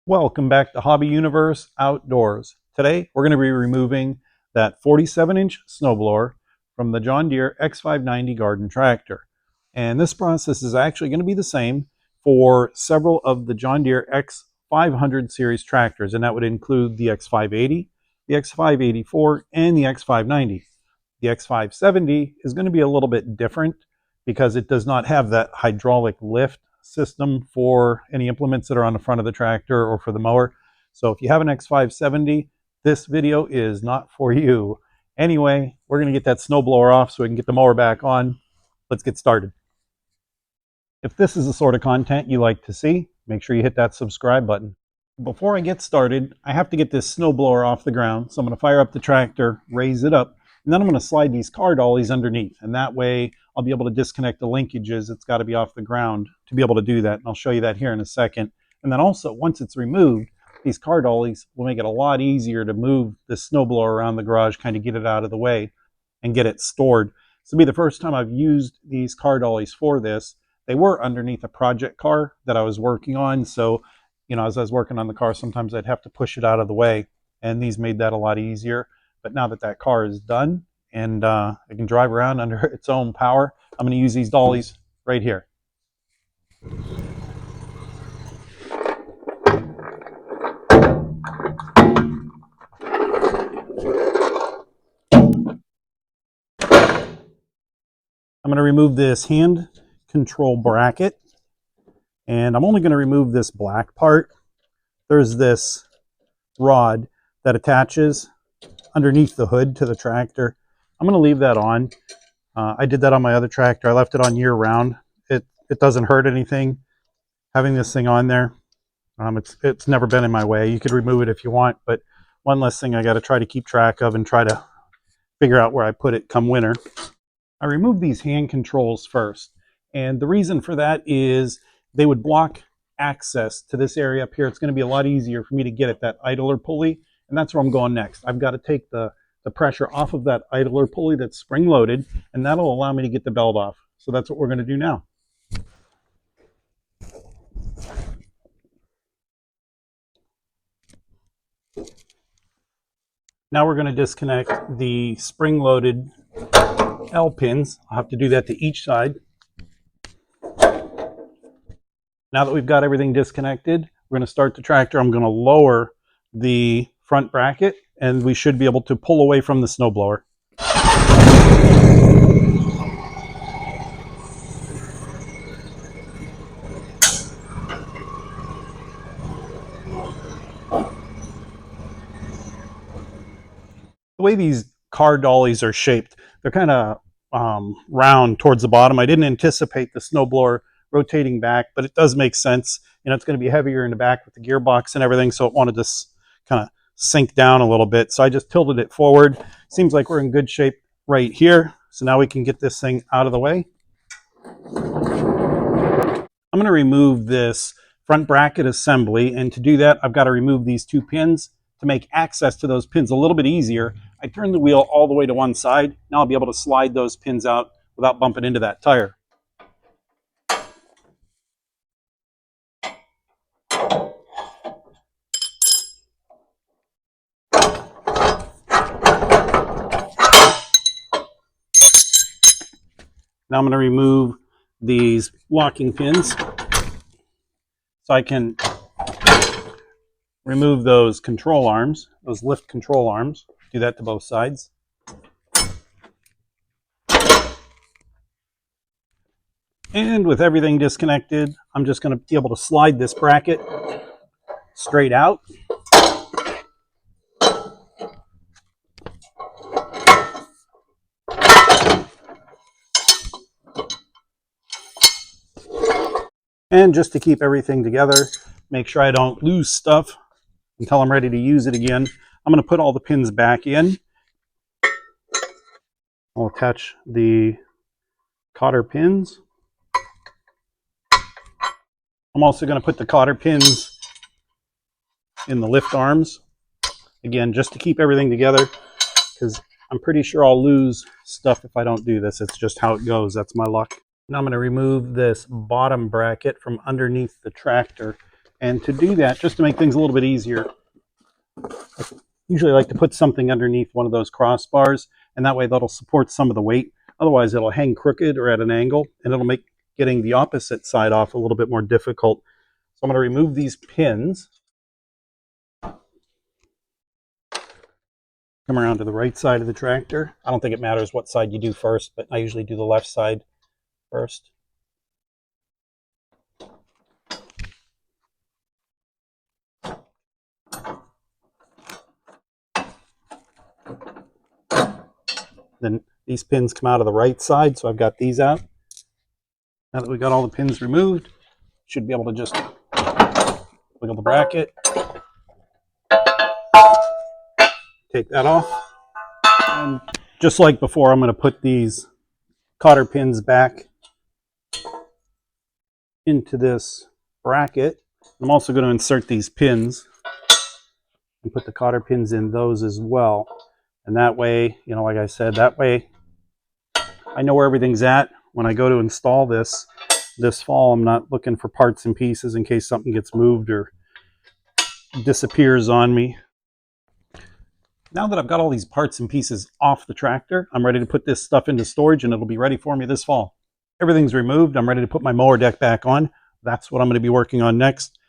Welcome back to Hobby Universe Outdoors. Today we're going to be removing that 47-inch snowblower from the John Deere X590 garden tractor. And this process is actually going to be the same for several of the John Deere X500 series tractors, and that would include the X580, the X584, and the X590. The X570 is going to be a little bit different because it does not have that hydraulic lift system for any implements that are on the front of the tractor or for the mower. So if you have an X570, this video is not for you. Anyway, we're going to get that snowblower off so we can get the mower back on. Let's get started. If this is the sort of content you like to see, make sure you hit that subscribe button. Before I get started, I have to get this snowblower off the ground. So I'm going to fire up the tractor, raise it up, and then I'm going to slide these car dollies underneath. And that way I'll be able to disconnect the linkages. It's got to be off the ground to be able to do that. And I'll show you that here in a second. And then also, once it's removed, these car dollies will make it a lot easier to move the snowblower around the garage, kind of get it out of the way and get it stored. This will be the first time I've used these car dollies for this. They were underneath a project car that I was working on. So, as I was working on the car, sometimes I'd have to push it out of the way. And these made that a lot easier. But now that that car is done and it can drive around under its own power, I'm going to use these dollies right here. I'm going to remove this hand control bracket, and I'm only going to remove this black part. There's this rod that attaches underneath the hood to the tractor. I'm going to leave that on. I did that on my other tractor. I left it on year round. It doesn't hurt anything having this thing on there. It's never been in my way. You could remove it if you want, but one less thing I got to try to keep track of and try to figure out where I put it come winter. I removed these hand controls first, and the reason for that is they would block access to this area up here. It's going to be a lot easier for me to get at that idler pulley, and that's where I'm going next. I've got to take the pressure off of that idler pulley that's spring loaded, and that'll allow me to get the belt off. So that's what we're going to do now. Now we're going to disconnect the spring loaded L pins. I'll have to do that to each side. Now that we've got everything disconnected, we're going to start the tractor. I'm going to lower the front bracket, and we should be able to pull away from the snowblower. The way these car dollies are shaped, they're kind of round towards the bottom. I didn't anticipate the snowblower rotating back, but it does make sense. It's going to be heavier in the back with the gearbox and everything, so it wanted to kind of sink down a little bit. So I just tilted it forward. Seems like we're in good shape right here. So now we can get this thing out of the way. I'm going to remove this front bracket assembly, and to do that, I've got to remove these two pins. To make access to those pins a little bit easier, I turn the wheel all the way to one side. Now I'll be able to slide those pins out without bumping into that tire. Now I'm going to remove these locking pins so I can remove those control arms, those lift control arms. Do that to both sides. And with everything disconnected, I'm just going to be able to slide this bracket straight out. And just to keep everything together, make sure I don't lose stuff until I'm ready to use it again, I'm going to put all the pins back in. I'll attach the cotter pins. I'm also going to put the cotter pins in the lift arms. Again, just to keep everything together, because I'm pretty sure I'll lose stuff if I don't do this. It's just how it goes. That's my luck. Now I'm going to remove this bottom bracket from underneath the tractor. And to do that, just to make things a little bit easier, I usually like to put something underneath one of those crossbars, and that way that'll support some of the weight. Otherwise, it'll hang crooked or at an angle, and it'll make getting the opposite side off a little bit more difficult. So I'm going to remove these pins. Come around to the right side of the tractor. I don't think it matters what side you do first, but I usually do the left side first. Then these pins come out of the right side, so I've got these out. Now that we got all the pins removed, should be able to just wiggle the bracket, take that off, and just like before, I'm going to put these cotter pins back into this bracket. I'm also going to insert these pins and put the cotter pins in those as well. And that way, you know, like I said, that way I know where everything's at when I go to install this fall. I'm not looking for parts and pieces in case something gets moved or disappears on me. Now that I've got all these parts and pieces off the tractor, I'm ready to put this stuff into storage and it'll be ready for me this fall. Everything's removed. I'm ready to put my mower deck back on. That's what I'm going to be working on next.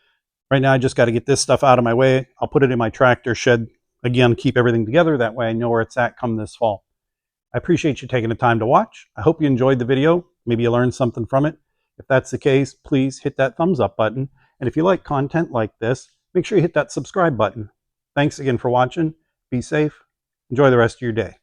Right now, I just got to get this stuff out of my way. I'll put it in my tractor shed. Again, keep everything together. That way I know where it's at come this fall. I appreciate you taking the time to watch. I hope you enjoyed the video. Maybe you learned something from it. If that's the case, please hit that thumbs up button. And if you like content like this, make sure you hit that subscribe button. Thanks again for watching. Be safe. Enjoy the rest of your day.